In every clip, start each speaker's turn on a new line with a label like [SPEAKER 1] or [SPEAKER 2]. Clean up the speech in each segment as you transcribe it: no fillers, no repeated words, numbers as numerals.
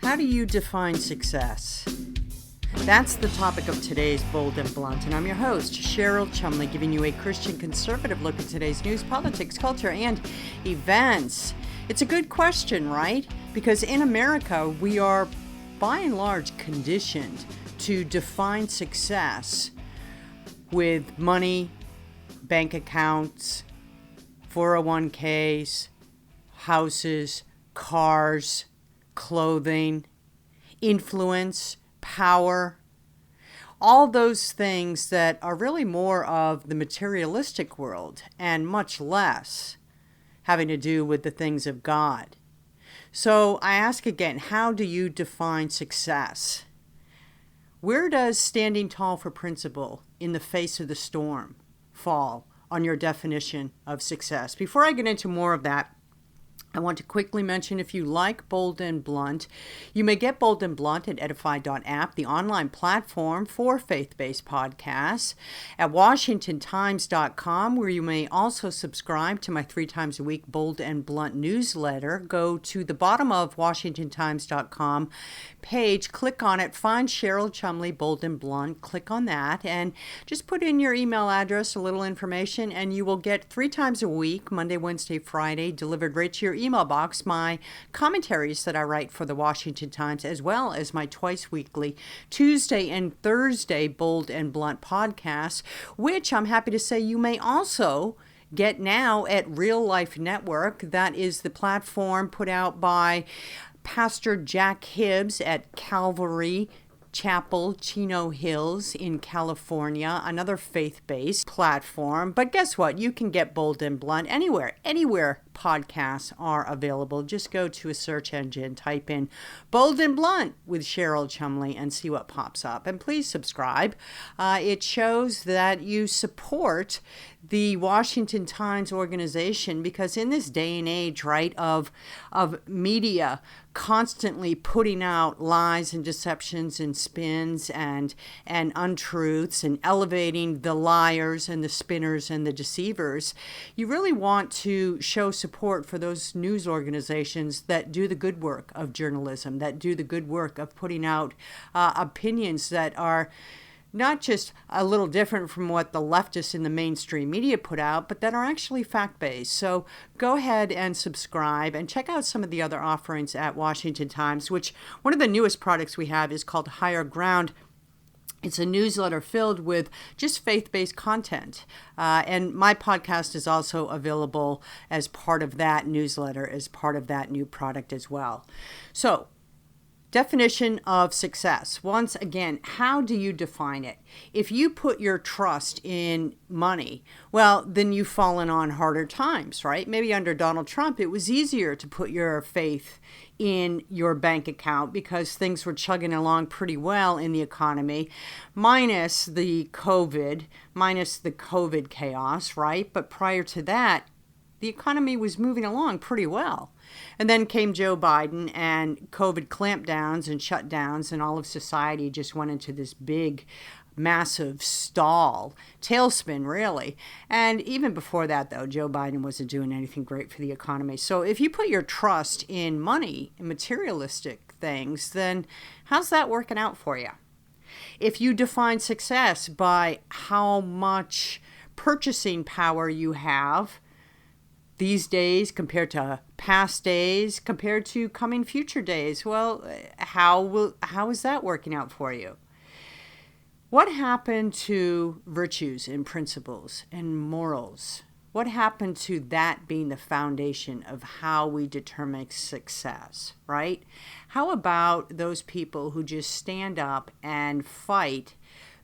[SPEAKER 1] How do you define success? That's the topic of today's Bold and Blunt, and I'm your host, Cheryl Chumley, giving you a Christian conservative look at today's news, politics, culture, and events. It's a good question, right? Because in America, we are by and large conditioned to define success with money, bank accounts, 401ks, houses, cars, clothing, influence, power, all those things that are really more of the materialistic world and much less having to do with the things of God. So I ask again, how do you define success? Where does standing tall for principle in the face of the storm fall on your definition of success? Before I get into more of that, I want to quickly mention, if you like Bold and Blunt, you may get Bold and Blunt at edify.app, the online platform for faith-based podcasts, at washingtontimes.com, where you may also subscribe to my 3 times a week Bold and Blunt newsletter. Go to the bottom of washingtontimes.com page, click on it, find Cheryl Chumley, Bold and Blunt, click on that, and just put in your email address, a little information, and you will get 3 times a week, Monday, Wednesday, Friday, delivered right to your email box, my commentaries that I write for the Washington Times, as well as my twice weekly Tuesday and Thursday Bold and Blunt podcasts, which I'm happy to say you may also get now at Real Life Network. That is the platform put out by Pastor Jack Hibbs at Calvary Chapel, Chino Hills in California, another faith-based platform. But guess what? You can get Bold and Blunt anywhere podcasts are available. Just go to a search engine, type in Bold and Blunt with Cheryl Chumley and see what pops up. And please subscribe. It shows that you support the Washington Times organization, because in this day and age, right, of media constantly putting out lies and deceptions and spins and untruths and elevating the liars and the spinners and the deceivers, you really want to show support for those news organizations that do the good work of journalism, that do the good work of putting out opinions that are not just a little different from what the leftists in the mainstream media put out, but that are actually fact-based. So go ahead and subscribe and check out some of the other offerings at Washington Times, which one of the newest products we have is called Higher Ground. It's a newsletter filled with just faith-based content. And my podcast is also available as part of that newsletter, as part of that new product as well. So, definition of success. Once again, how do you define it? If you put your trust in money, well, then you've fallen on harder times, right? Maybe under Donald Trump, it was easier to put your faith in your bank account because things were chugging along pretty well in the economy, minus the COVID chaos, right? But prior to that, the economy was moving along pretty well. And then came Joe Biden and COVID clampdowns and shutdowns, and all of society just went into this big, massive tailspin, really. And even before that, though, Joe Biden wasn't doing anything great for the economy. So if you put your trust in money and materialistic things, then how's that working out for you? If you define success by how much purchasing power you have these days compared to past days, compared to coming future days, well, how is that working out for you? What happened to virtues and principles and morals? What happened to that being the foundation of how we determine success, right? How about those people who just stand up and fight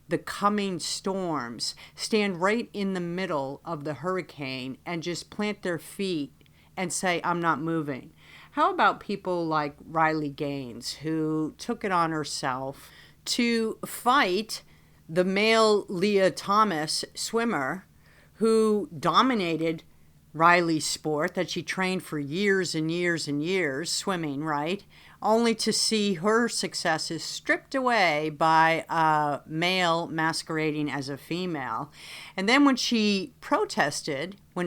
[SPEAKER 1] the coming storms, stand right in the middle of the hurricane and just plant their feet and say, I'm not moving? How about people like Riley Gaines, who took it on herself to fight the male Leah Thomas swimmer who dominated Riley's sport that she trained for years and years and years, swimming, right? Only to see her successes stripped away by a male masquerading as a female. And then when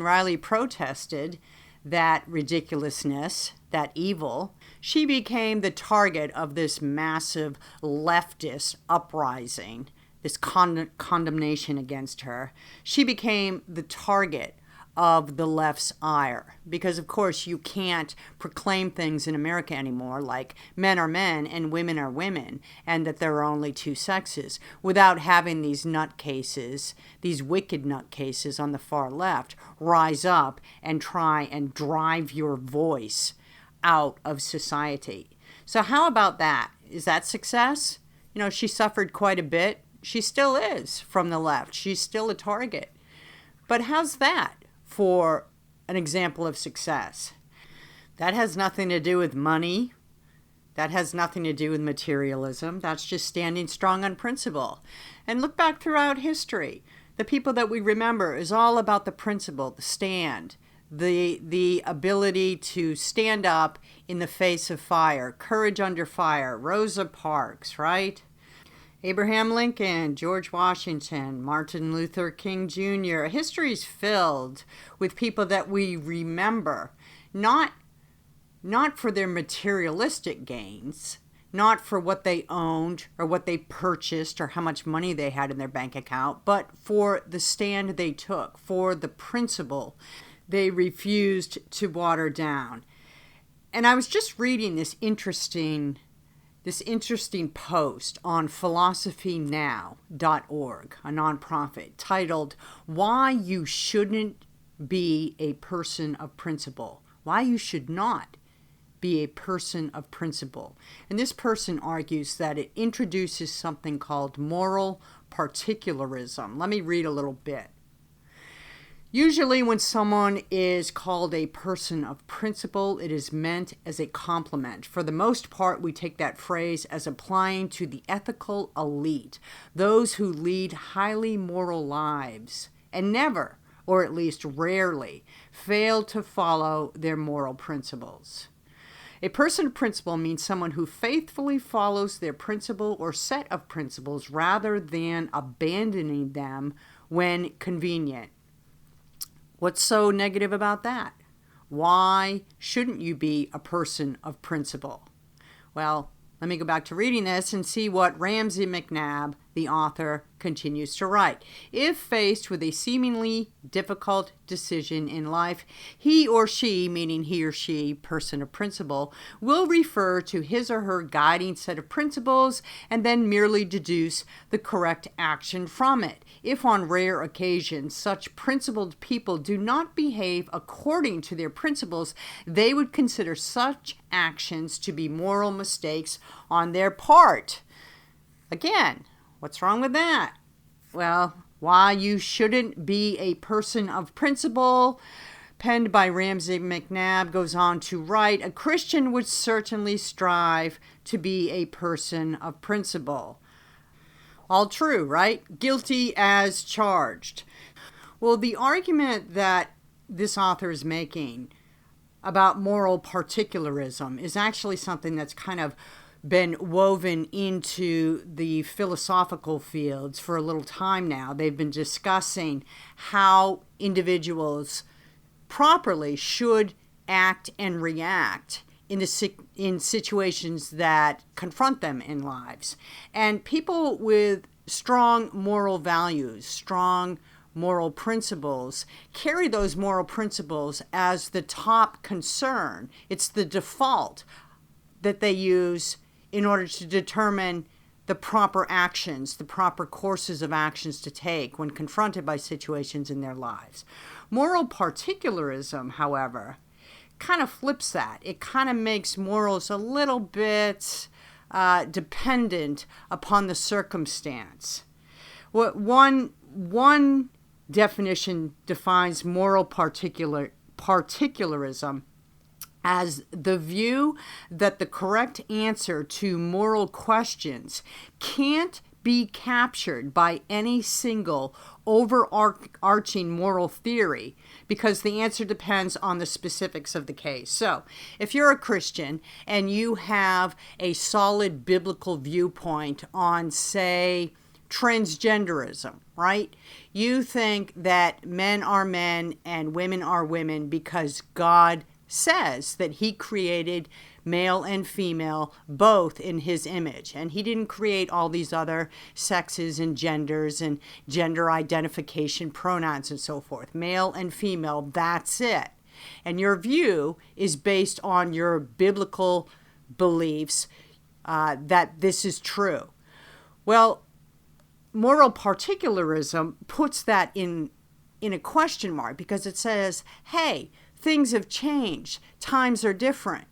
[SPEAKER 1] Riley protested that ridiculousness, that evil, she became the target of this massive leftist uprising, this condemnation against her. She became the target of the left's ire because, of course, you can't proclaim things in America anymore like men are men and women are women and that there are only two sexes without having these nutcases, these wicked nutcases on the far left rise up and try and drive your voice out of society. So how about that? Is that success? You know, she suffered quite a bit. She still is from the left. She's still a target. But how's that for an example of success? That has nothing to do with money. That has nothing to do with materialism. That's just standing strong on principle. And look back throughout history. The people that we remember is all about the principle, the stand, the ability to stand up in the face of fire, courage under fire, Rosa Parks, right? Abraham Lincoln, George Washington, Martin Luther King Jr. History is filled with people that we remember, not for their materialistic gains, not for what they owned or what they purchased or how much money they had in their bank account, but for the stand they took, for the principle they refused to water down. And I was just reading this interesting post on philosophynow.org, a nonprofit, titled Why You Shouldn't Be a Person of Principle. Why you should not be a person of principle. And this person argues that it introduces something called moral particularism. Let me read a little bit. Usually when someone is called a person of principle, it is meant as a compliment. For the most part, we take that phrase as applying to the ethical elite, those who lead highly moral lives and never, or at least rarely, fail to follow their moral principles. A person of principle means someone who faithfully follows their principle or set of principles rather than abandoning them when convenient. What's so negative about that? Why shouldn't you be a person of principle? Well, let me go back to reading this and see what Ramsey McNabb, the author, continues to write. If faced with a seemingly difficult decision in life, he or she, meaning he or she, person of principle, will refer to his or her guiding set of principles and then merely deduce the correct action from it. If on rare occasions such principled people do not behave according to their principles, they would consider such actions to be moral mistakes on their part. Again, what's wrong with that? Well, why you shouldn't be a person of principle, penned by Ramsey McNabb, goes on to write, a Christian would certainly strive to be a person of principle. All true, right? Guilty as charged. Well, the argument that this author is making about moral particularism is actually something that's kind of been woven into the philosophical fields for a little time now. They've been discussing how individuals properly should act and react in situations that confront them in lives. And people with strong moral values, strong moral principles, carry those moral principles as the top concern. It's the default that they use in order to determine the proper actions, the proper courses of actions to take when confronted by situations in their lives. Moral particularism, however, kind of flips that. It kind of makes morals a little bit dependent upon the circumstance. One definition defines moral particularism as the view that the correct answer to moral questions can't be captured by any single overarching moral theory because the answer depends on the specifics of the case. So, if you're a Christian and you have a solid biblical viewpoint on, say, transgenderism, right? You think that men are men and women are women because God says that he created male and female, both in his image. And he didn't create all these other sexes and genders and gender identification pronouns and so forth. Male and female, that's it. And your view is based on your biblical beliefs that this is true. Well, moral particularism puts that in a question mark, because it says, hey, things have changed. Times are different.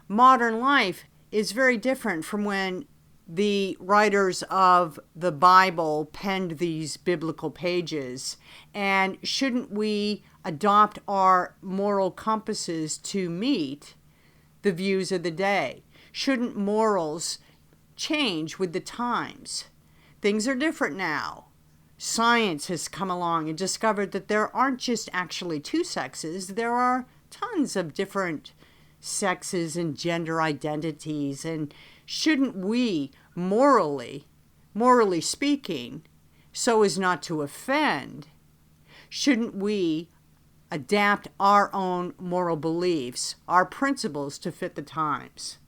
[SPEAKER 1] Modern life is very different from when the writers of the Bible penned these biblical pages. And shouldn't we adopt our moral compasses to meet the views of the day? Shouldn't morals change with the times? Things are different now. Science has come along and discovered that there aren't just actually two sexes. There are tons of different sexes and gender identities. And shouldn't we, morally speaking, so as not to offend, shouldn't we adapt our own moral beliefs, our principles, to fit the times?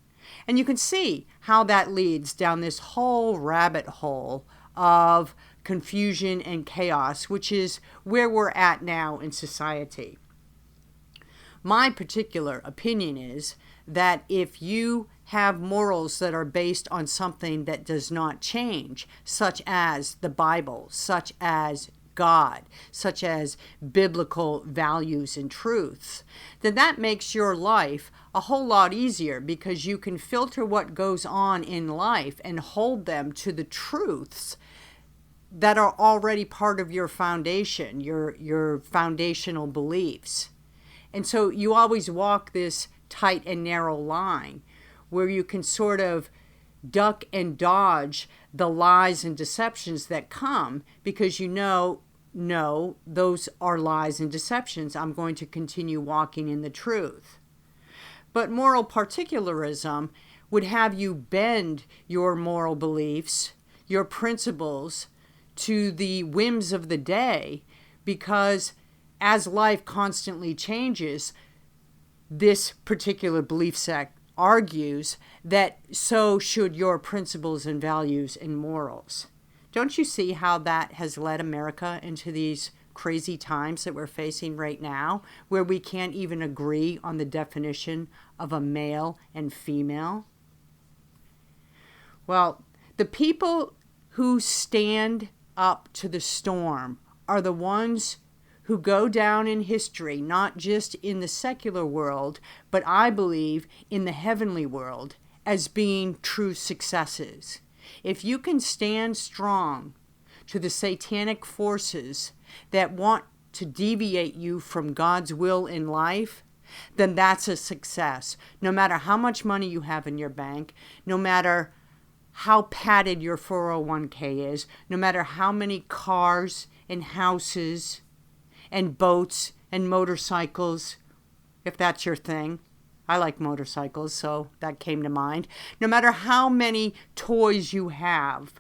[SPEAKER 1] And you can see how that leads down this whole rabbit hole of confusion and chaos, which is where we're at now in society. My particular opinion is that if you have morals that are based on something that does not change, such as the Bible, such as God, such as biblical values and truths, then that makes your life a whole lot easier, because you can filter what goes on in life and hold them to the truths that are already part of your foundation, your foundational beliefs. And so you always walk this tight and narrow line where you can sort of duck and dodge the lies and deceptions that come, because you know, no, those are lies and deceptions. I'm going to continue walking in the truth. But moral particularism would have you bend your moral beliefs, your principles, to the whims of the day, because as life constantly changes, this particular belief sect argues that so should your principles and values and morals. Don't you see how that has led America into these crazy times that we're facing right now, where we can't even agree on the definition of a male and female? Well, the people who stand up to the storm are the ones who go down in history, not just in the secular world, but I believe in the heavenly world, as being true successes. If you can stand strong to the satanic forces that want to deviate you from God's will in life, then that's a success. No matter how much money you have in your bank, no matter how padded your 401k is, no matter how many cars and houses and boats and motorcycles, if that's your thing. I like motorcycles, so that came to mind. No matter how many toys you have,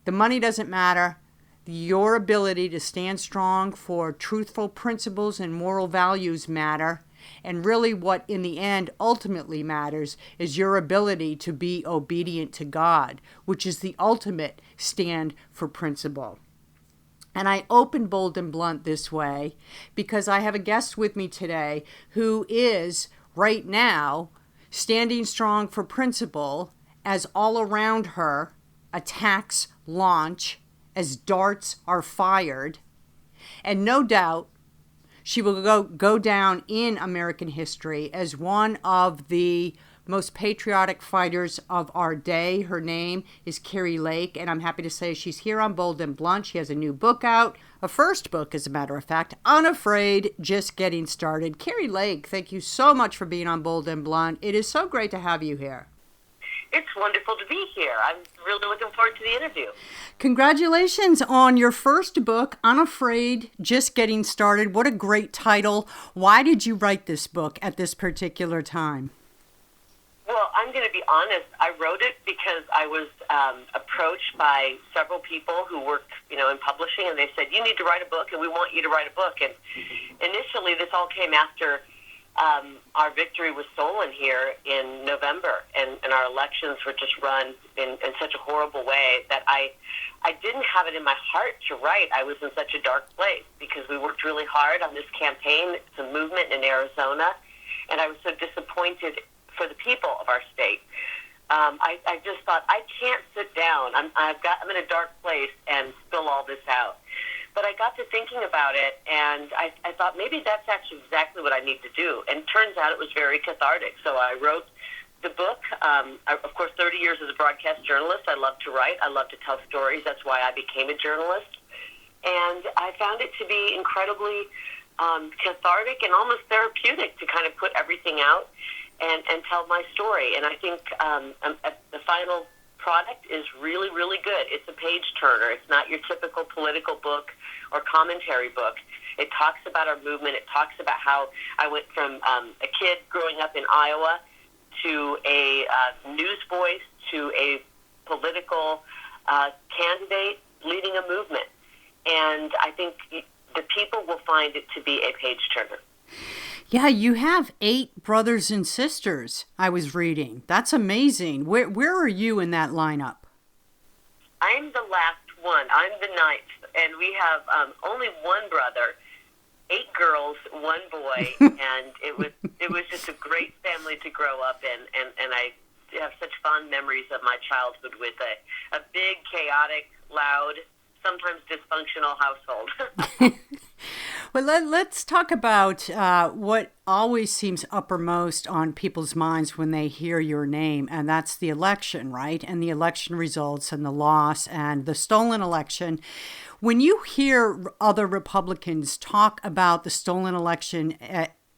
[SPEAKER 1] the money doesn't matter. Your ability to stand strong for truthful principles and moral values matter. And really what in the end ultimately matters is your ability to be obedient to God, which is the ultimate stand for principle. And I open Bold and Blunt this way because I have a guest with me today who is right now standing strong for principle as all around her attacks launch, as darts are fired. And no doubt she will go down in American history as one of the most patriotic fighters of our day. Her name is Kari Lake, and I'm happy to say she's here on Bold and Blunt. She has a new book out, a first book, as a matter of fact, Unafraid, Just Getting Started. Kari Lake, thank you so much for being on Bold and Blunt. It is so great to have you here.
[SPEAKER 2] It's wonderful to be here. I'm really looking forward to the interview.
[SPEAKER 1] Congratulations on your first book, Unafraid, Just Getting Started. What a great title. Why did you write this book at this particular time?
[SPEAKER 2] Well, I'm going to be honest. I wrote it because I was approached by several people who worked, in publishing, and they said, you need to write a book, and we want you to write a book. And initially, this all came after our victory was stolen here in November, and our elections were just run in such a horrible way that I didn't have it in my heart to write. I was in such a dark place because we worked really hard on this campaign, some movement in Arizona, and I was so disappointed for the people of our state. I just thought, I can't sit down. I'm in a dark place and spill all this out. But I got to thinking about it, and I thought maybe that's actually exactly what I need to do. And it turns out it was very cathartic. So I wrote the book. Of course, 30 years as a broadcast journalist. I love to write. I love to tell stories. That's why I became a journalist. And I found it to be incredibly cathartic and almost therapeutic to kind of put everything out and tell my story. And I think the final product is really, really good. It's a page turner. It's not your typical political book or commentary book. It talks about our movement. It talks about how I went from a kid growing up in Iowa to a news voice to a political candidate leading a movement. And I think the people will find it to be a page turner.
[SPEAKER 1] Yeah, you have 8 brothers and sisters, I was reading. That's amazing. Where are you in that lineup?
[SPEAKER 2] I'm the last one. I'm the 9th. And we have only one brother, 8 girls, 1 boy, and it was just a great family to grow up in. And I have such fond memories of my childhood with a big, chaotic, loud, sometimes dysfunctional household.
[SPEAKER 1] Well, let's talk about what always seems uppermost on people's minds when they hear your name, and that's the election, right? And the election results and the loss and the stolen election. When you hear other Republicans talk about the stolen election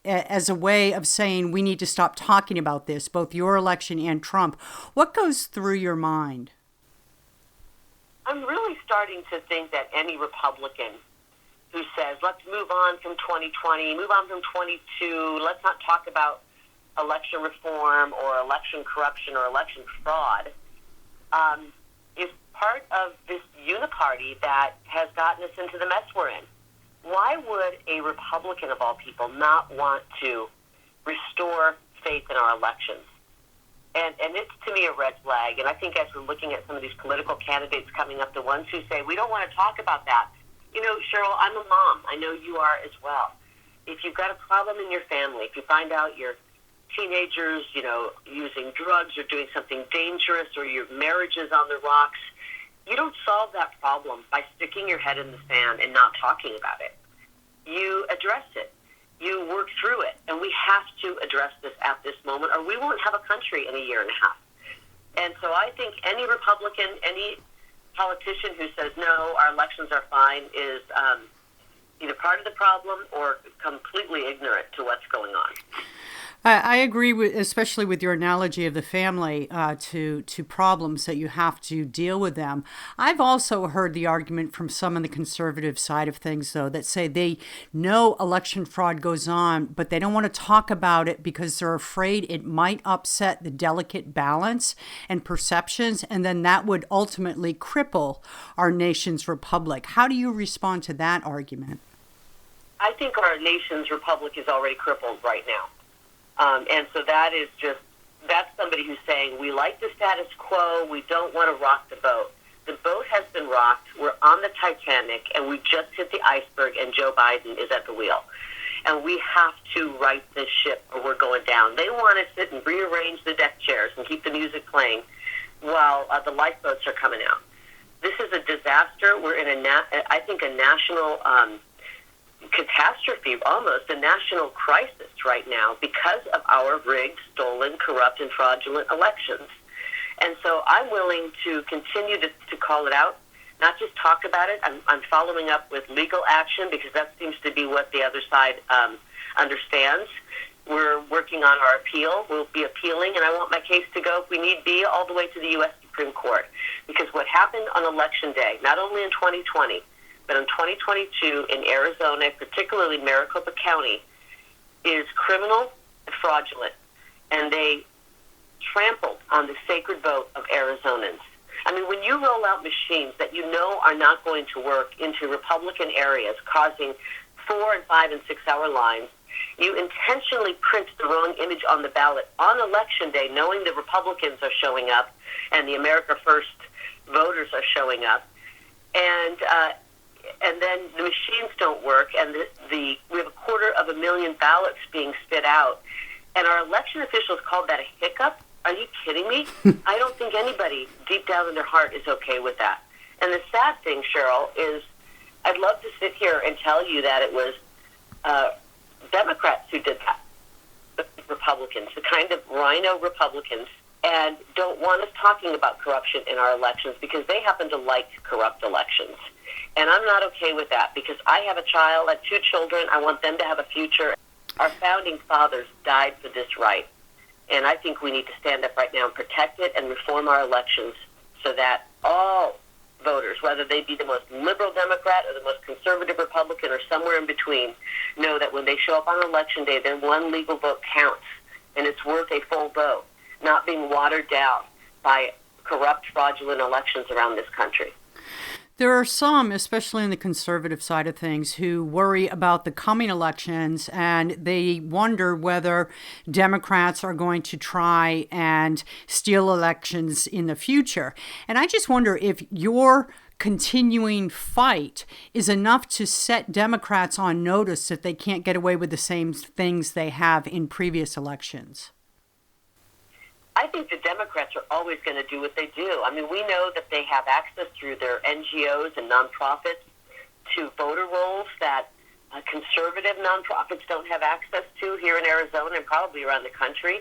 [SPEAKER 1] as a way of saying we need to stop talking about this, both your election and Trump, what goes through your mind?
[SPEAKER 2] I'm really starting to think that any Republican who says, let's move on from 2020, move on from 22, let's not talk about election reform or election corruption or election fraud, is part of this uniparty that has gotten us into the mess we're in. Why would a Republican, of all people, not want to restore faith in our elections? And it's, to me, a red flag. And I think as we're looking at some of these political candidates coming up, the ones who say, we don't want to talk about that. You know, Cheryl, I'm a mom. I know you are as well. If you've got a problem in your family, if you find out your teenagers, you know, using drugs or doing something dangerous or your marriage is on the rocks, you don't solve that problem by sticking your head in the sand and not talking about it. You address it. You work through it. And we have to address this at this moment, or we won't have a country in a year and a half. And so I think any Republican, any politician who says, no, our elections are fine, is either part of the problem or completely ignorant to what's going on.
[SPEAKER 1] I agree with, especially with your analogy of the family to problems that you have to deal with them. I've also heard the argument from some on the conservative side of things, though, that say they know election fraud goes on, but they don't want to talk about it because they're afraid it might upset the delicate balance and perceptions, and then that would ultimately cripple our nation's republic. How do you respond to that argument?
[SPEAKER 2] I think our nation's republic is already crippled right now. And so that's somebody who's saying, we like the status quo, we don't want to rock the boat. The boat has been rocked, we're on the Titanic, and we just hit the iceberg, and Joe Biden is at the wheel. And we have to right this ship or we're going down. They want to sit and rearrange the deck chairs and keep the music playing while the lifeboats are coming out. This is a disaster. We're in I think a national catastrophe, almost a national crisis right now because of our rigged, stolen, corrupt, and fraudulent elections. And so I'm willing to continue to call it out, not just talk about it. I'm following up with legal action because that seems to be what the other side understands. We're working on our appeal. We'll be appealing, and I want my case to go, if we need be, all the way to the U.S. Supreme Court. Because what happened on Election Day, not only in 2020, but in 2022 in Arizona, particularly Maricopa County, is criminal and fraudulent. And they trampled on the sacred vote of Arizonans. I mean, when you roll out machines that you know are not going to work into Republican areas, causing 4 and 5 and 6 hour lines, You intentionally print the wrong image on the ballot on Election Day, knowing the Republicans are showing up and the America First voters are showing up. And then the machines don't work, and we have 250,000 ballots being spit out. And our election officials called that a hiccup. Are you kidding me? I don't think anybody deep down in their heart is okay with that. And the sad thing, Cheryl, is I'd love to sit here and tell you that it was Democrats who did that, the Republicans, the kind of rhino Republicans, and don't want us talking about corruption in our elections because they happen to like corrupt elections. And I'm not okay with that because I have a child, I have 2 children. I want them to have a future. Our founding fathers died for this right. And I think we need to stand up right now and protect it and reform our elections so that all voters, whether they be the most liberal Democrat or the most conservative Republican or somewhere in between, know that when they show up on Election Day, their one legal vote counts, and it's worth a full vote, not being watered down by corrupt, fraudulent elections around this country.
[SPEAKER 1] There are some, especially in the conservative side of things, who worry about the coming elections, and they wonder whether Democrats are going to try and steal elections in the future. And I just wonder if your continuing fight is enough to set Democrats on notice that they can't get away with the same things they have in previous elections.
[SPEAKER 2] I think the Democrats are always going to do what they do. I mean, we know that they have access through their NGOs and nonprofits to voter rolls that conservative nonprofits don't have access to here in Arizona and probably around the country.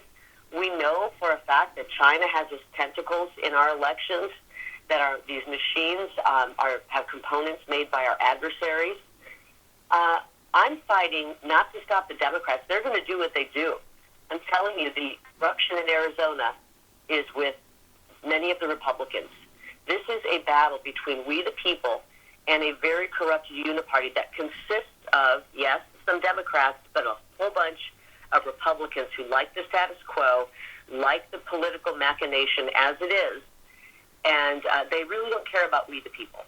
[SPEAKER 2] We know for a fact that China has its tentacles in our elections, that these machines have components made by our adversaries. I'm fighting not to stop the Democrats. They're going to do what they do. I'm telling you, the corruption in Arizona is with many of the Republicans. This is a battle between we the people and a very corrupt uniparty that consists of, yes, some Democrats, but a whole bunch of Republicans who like the status quo, like the political machination as it is, and they really don't care about we the people.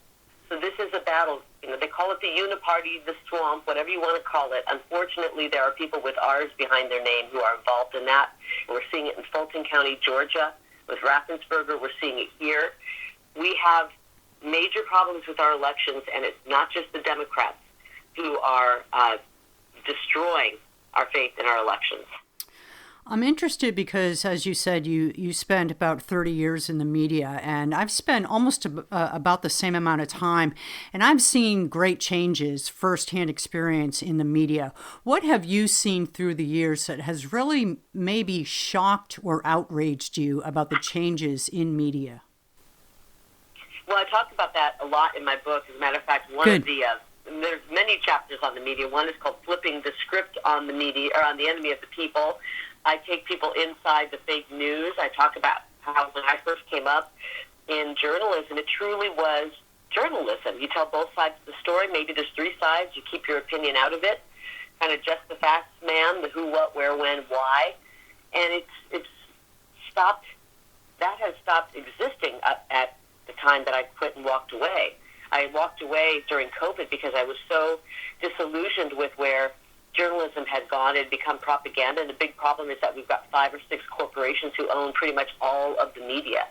[SPEAKER 2] So this is a battle. They call it the uniparty, the swamp, whatever you want to call it. Unfortunately, there are people with R's behind their name who are involved in that. And we're seeing it in Fulton County, Georgia, with Raffensperger. We're seeing it here. We have major problems with our elections, and it's not just the Democrats who are destroying our faith in our elections.
[SPEAKER 1] I'm interested because, as you said, you spent about 30 years in the media, and I've spent almost about the same amount of time, and I've seen great changes, firsthand experience in the media. What have you seen through the years that has really maybe shocked or outraged you about the changes in media?
[SPEAKER 2] Well, I talk about that a lot in my book. As a matter of fact, there's many chapters on the media. One is called Flipping the Script on the Media, or on the Enemy of the People. I take people inside the fake news. I talk about how when I first came up in journalism, it truly was journalism. You tell both sides of the story. Maybe there's 3 sides. You keep your opinion out of it. Kind of just the facts, man, the who, what, where, when, why. And it's stopped. That has stopped existing at the time that I quit and walked away. I walked away during COVID because I was so disillusioned with where journalism had gone and become propaganda, and the big problem is that we've got 5 or 6 corporations who own pretty much all of the media.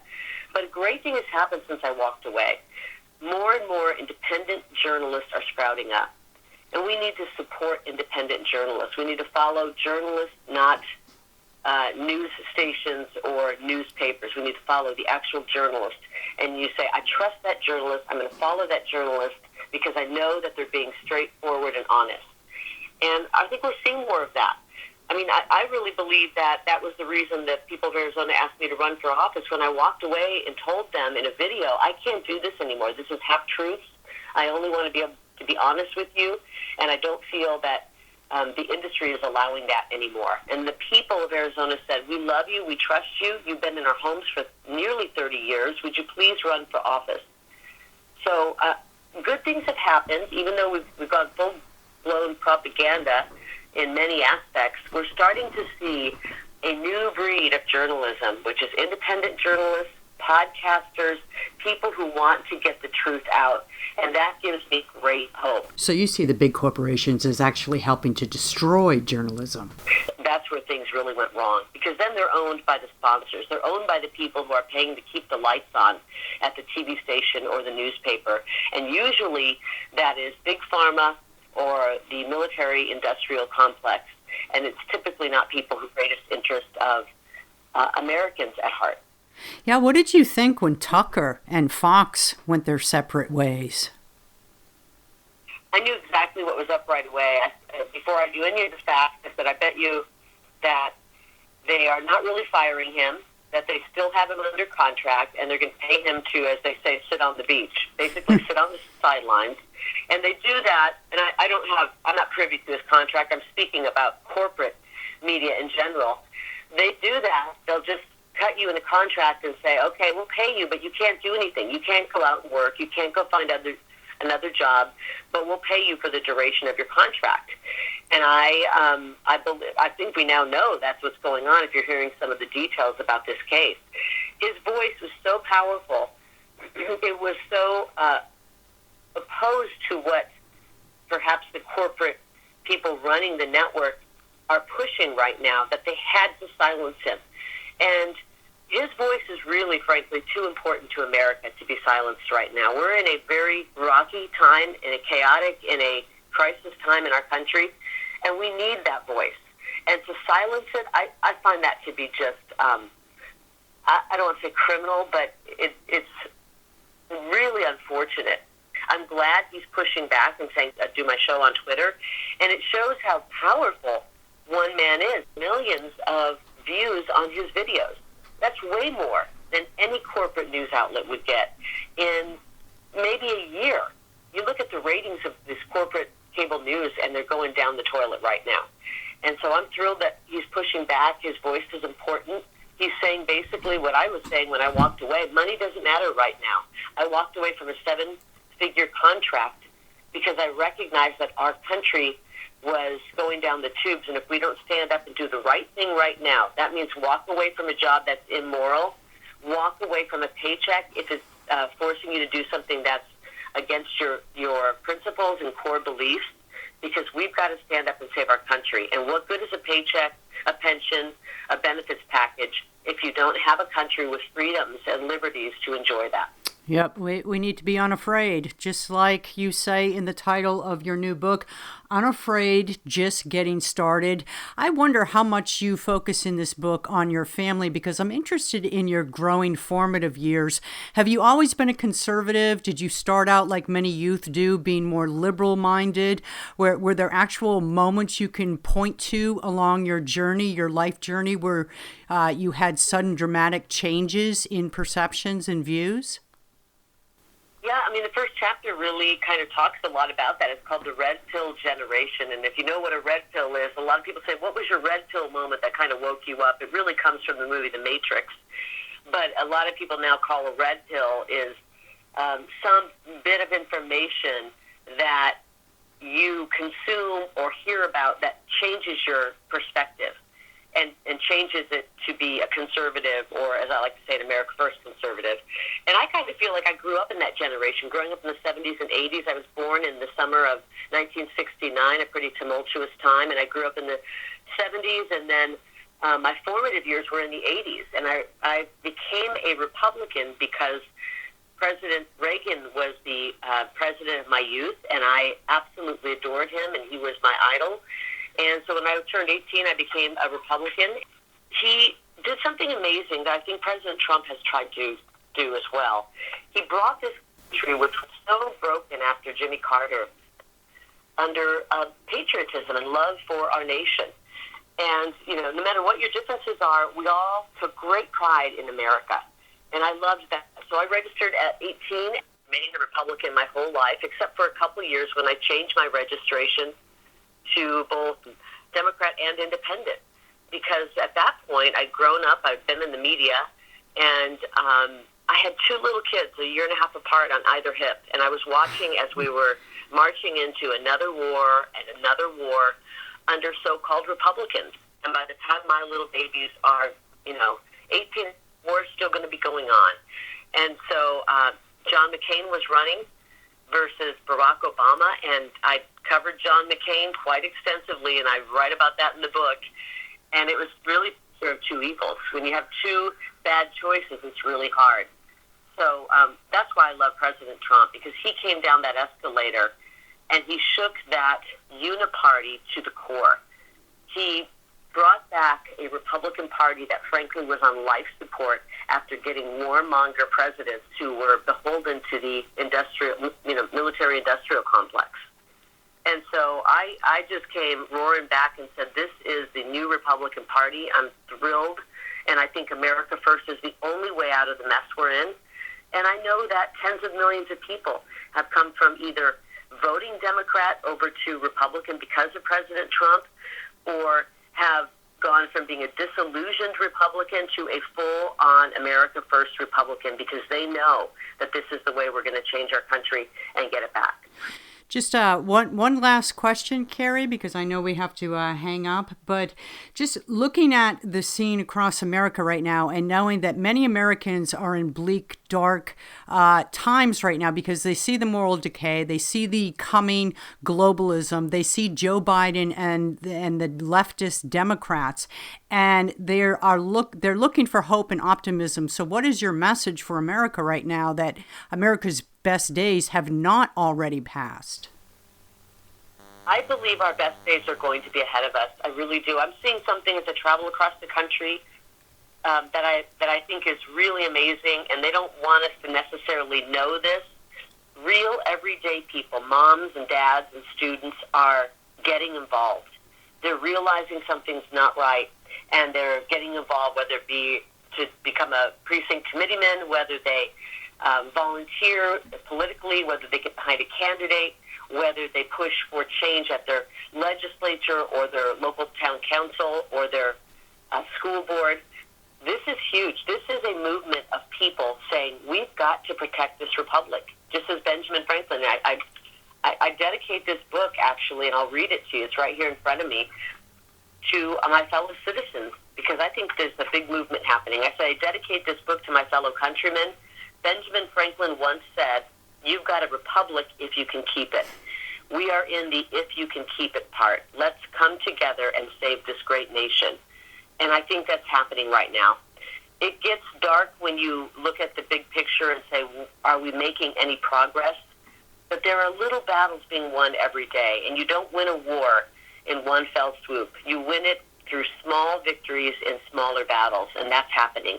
[SPEAKER 2] But a great thing has happened since I walked away. More and more independent journalists are sprouting up, and we need to support independent journalists. We need to follow journalists, not news stations or newspapers. We need to follow the actual journalist. And you say, I trust that journalist. I'm going to follow that journalist because I know that they're being straightforward and honest. And I think we're seeing more of that. I mean, I really believe that was the reason that people of Arizona asked me to run for office. When I walked away and told them in a video, I can't do this anymore. This is half-truths. I only want to be able to be honest with you, and I don't feel that the industry is allowing that anymore. And the people of Arizona said, we love you, we trust you. You've been in our homes for nearly 30 years. Would you please run for office? So good things have happened, even though we've gone full-blown propaganda in many aspects. We're starting to see a new breed of journalism, which is independent journalists podcasters, people who want to get the truth out. And that gives me great hope.
[SPEAKER 1] So you see the big corporations as actually helping to destroy journalism.
[SPEAKER 2] That's where things really went wrong, because then they're owned by the sponsors. They're owned by the people who are paying to keep the lights on at the TV station or the newspaper. And usually that is big pharma or the military-industrial complex. And it's typically not people whose greatest interest of Americans at heart.
[SPEAKER 1] Yeah, what did you think when Tucker and Fox went their separate ways?
[SPEAKER 2] I knew exactly what was up right away. Before I knew any of the facts, I said, I bet you that they are not really firing him, that they still have him under contract, and they're going to pay him to, as they say, sit on the beach, basically sit on the sidelines. And they do that, and I'm not privy to this contract. I'm speaking about corporate media in general. They do that. They'll just cut you in the contract and say, okay, we'll pay you, but you can't do anything. You can't go out and work. You can't go find another job, but we'll pay you for the duration of your contract. And I think we now know that's what's going on if you're hearing some of the details about this case. His voice was so powerful. It was so opposed to what perhaps the corporate people running the network are pushing right now, that they had to silence him. And his voice is really, frankly, too important to America to be silenced right now. We're in a very rocky time, in a chaotic, in a crisis time in our country, and we need that voice. And to silence it, I find that to be just, I don't want to say criminal, but it's really unfortunate. I'm glad he's pushing back and saying, do my show on Twitter, and it shows how powerful one man is. Millions of views on his videos. That's way more than any corporate news outlet would get in maybe a year. You look at the ratings of this corporate cable news, and they're going down the toilet right now. And so I'm thrilled that he's pushing back. His voice is important. He's saying basically what I was saying when I walked away. Money doesn't matter right now. I walked away from a 7-figure contract because I recognized that our country was going down the tubes, and if we don't stand up and do the right thing right now, that means walk away from a job that's immoral, walk away from a paycheck if it's forcing you to do something that's against your principles and core beliefs, because we've got to stand up and save our country. And what good is a paycheck, a pension, a benefits package if you don't have a country with freedoms and liberties to enjoy that?
[SPEAKER 1] Yep, we need to be unafraid, just like you say in the title of your new book, Unafraid, Just Getting Started. I wonder how much you focus in this book on your family, because I'm interested in your growing formative years. Have you always been a conservative? Did you start out like many youth do, being more liberal-minded? Were there actual moments you can point to along your journey, your life journey, where you had sudden dramatic changes in perceptions and views?
[SPEAKER 2] Yeah, I mean, the first chapter really kind of talks a lot about that. It's called the red pill generation. And if you know what a red pill is, a lot of people say, what was your red pill moment that kind of woke you up? It really comes from the movie The Matrix. But a lot of people now call a red pill is some bit of information that you consume or hear about that changes your perspective and changes it to be a conservative, or as I like to say in America First, conservative. And I kind of feel like I grew up in that generation. Growing up in the 70s and 80s, I was born in the summer of 1969, a pretty tumultuous time, and I grew up in the 70s, and then my formative years were in the 80s. And I became a Republican because President Reagan was the president of my youth, and I absolutely adored him, and he was my idol. And so when I turned 18, I became a Republican. He did something amazing that I think President Trump has tried to do as well. He brought this country, which was so broken after Jimmy Carter, under patriotism and love for our nation. And, you know, no matter what your differences are, we all took great pride in America. And I loved that. So I registered at 18, remained a Republican my whole life, except for a couple years when I changed my registration to both Democrat and Independent, because at that point I'd grown up, I'd been in the media, and I had two little kids, a year and a half apart on either hip, and I was watching as we were marching into another war and another war under so-called Republicans. And by the time my little babies are, 18 war's still going to be going on. And so John McCain was running versus Barack Obama, and I covered John McCain quite extensively, and I write about that in the book. And it was really sort of two evils. When you have two bad choices, it's really hard. So that's why I love President Trump, because he came down that escalator and he shook that uniparty to the core. He brought back a Republican Party that frankly was on life support after getting warmonger presidents who were beholden to the military-industrial complex. And so I just came roaring back and said, this is the new Republican Party. I'm thrilled, and I think America First is the only way out of the mess we're in. And I know that tens of millions of people have come from either voting Democrat over to Republican because of President Trump, or have gone from being a disillusioned Republican to a full-on America First Republican because they know that this is the way we're going to change our country and get it back.
[SPEAKER 1] Just one last question, Kari, because I know we have to hang up. But just looking at the scene across America right now and knowing that many Americans are in bleak, dark times right now because they see the moral decay, they see the coming globalism, they see Joe Biden and the leftist Democrats, and they're looking for hope and optimism. So what is your message for America right now that America's best days have not already passed?
[SPEAKER 2] I believe our best days are going to be ahead of us. I really do. I'm seeing something as I travel across the country that I think is really amazing, and they don't want us to necessarily know this. Real everyday people, moms and dads and students, are getting involved. They're realizing something's not right, and they're getting involved, whether it be to become a precinct committeeman, whether they volunteer politically, whether they get behind a candidate, whether they push for change at their legislature or their local town council or their school board. This is huge. This is a movement of people saying, we've got to protect this republic. Just as Benjamin Franklin, I dedicate this book, actually, and I'll read it to you. It's right here in front of me, to my fellow citizens, because I think there's a big movement happening. I say I dedicate this book to my fellow countrymen. Benjamin Franklin once said, you've got a republic if you can keep it. We are in the if you can keep it part. Let's come together and save this great nation. And I think that's happening right now. It gets dark when you look at the big picture and say, are we making any progress? But there are little battles being won every day, and you don't win a war in one fell swoop. You win it through small victories in smaller battles, and that's happening.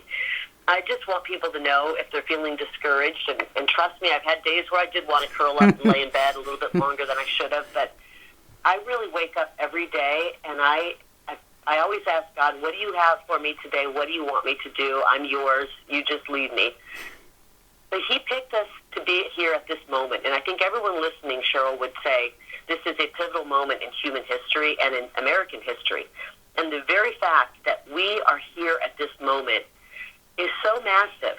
[SPEAKER 2] I just want people to know if they're feeling discouraged, and trust me, I've had days where I did want to curl up and lay in bed a little bit longer than I should have, but I really wake up every day, and I always ask God, what do you have for me today? What do you want me to do? I'm yours. You just lead me. But he picked us to be here at this moment, and I think everyone listening, Cheryl, would say this is a pivotal moment in human history and in American history. And the very fact that we are here at this moment is so massive.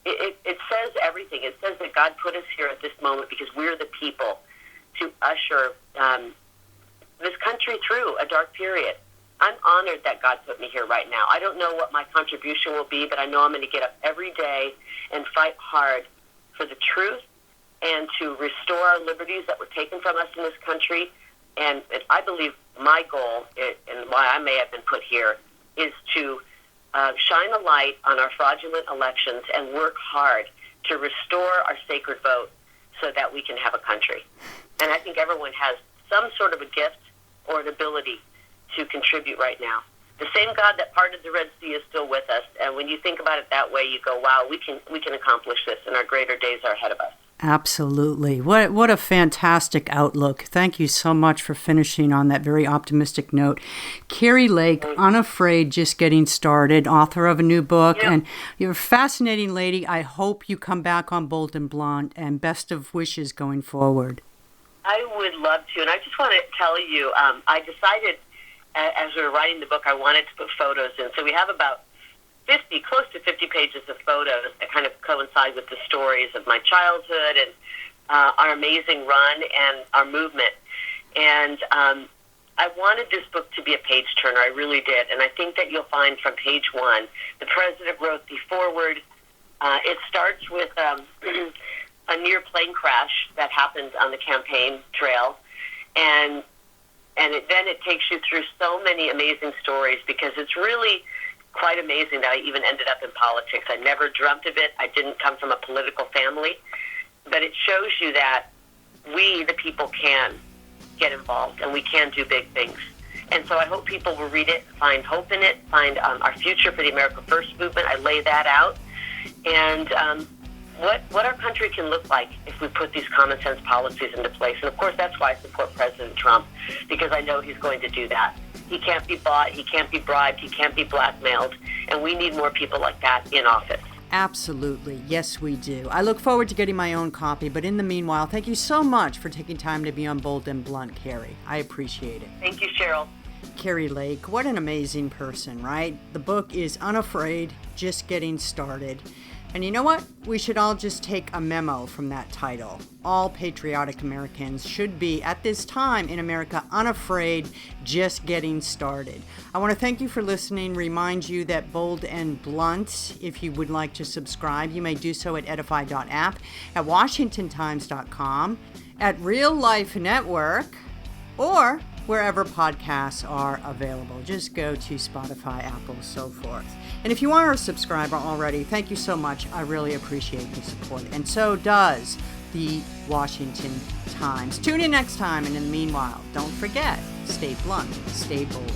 [SPEAKER 2] It says everything. It says that God put us here at this moment because we're the people to usher this country through a dark period. I'm honored that God put me here right now. I don't know what my contribution will be, but I know I'm going to get up every day and fight hard for the truth and to restore our liberties that were taken from us in this country. And I believe my goal, and why I may have been put here, is to shine a light on our fraudulent elections and work hard to restore our sacred vote so that we can have a country. And I think everyone has some sort of a gift or an ability to contribute right now. The same God that parted the Red Sea is still with us, and when you think about it that way, you go, wow, we can accomplish this, and our greater days are ahead of us.
[SPEAKER 1] Absolutely. What a fantastic outlook. Thank you so much for finishing on that very optimistic note. Kari Lake, Unafraid, just getting started, author of a new book, and you're a fascinating lady. I hope you come back on Bold and Blonde, and best of wishes going forward.
[SPEAKER 2] I would love to, and I just want to tell you, I decided as we were writing the book, I wanted to put photos in. So we have about close to 50 pages of photos that kind of coincide with the stories of my childhood and our amazing run and our movement. And I wanted this book to be a page turner. I really did. And I think that you'll find from page one, the president wrote the foreword. It starts with a near plane crash that happened on the campaign trail. And then it takes you through so many amazing stories, because it's really quite amazing that I even ended up in politics. I never dreamt of it. I didn't come from a political family. But it shows you that we, the people, can get involved, and we can do big things. And so I hope people will read it, find hope in it, find our future for the America First movement. I lay that out. And what our country can look like if we put these common sense policies into place. And of course, that's why I support President Trump, because I know he's going to do that. He can't be bought, he can't be bribed, he can't be blackmailed, and we need more people like that in office.
[SPEAKER 1] Absolutely. Yes, we do. I look forward to getting my own copy, but in the meanwhile, thank you so much for taking time to be on Bold and Blunt, Kari. I appreciate it.
[SPEAKER 2] Thank you, Cheryl.
[SPEAKER 1] Kari Lake, what an amazing person, right? The book is Unafraid, Just Getting Started. And you know what? We should all just take a memo from that title. All patriotic Americans should be, at this time in America, unafraid, just getting started. I want to thank you for listening. Remind you that Bold and Blunt, if you would like to subscribe, you may do so at edify.app, at washingtontimes.com, at Real Life Network, or wherever podcasts are available. Just go to Spotify, Apple, so forth. And if you are a subscriber already, thank you so much. I really appreciate the support. And so does the Washington Times. Tune in next time. And in the meanwhile, don't forget, stay blunt, stay bold.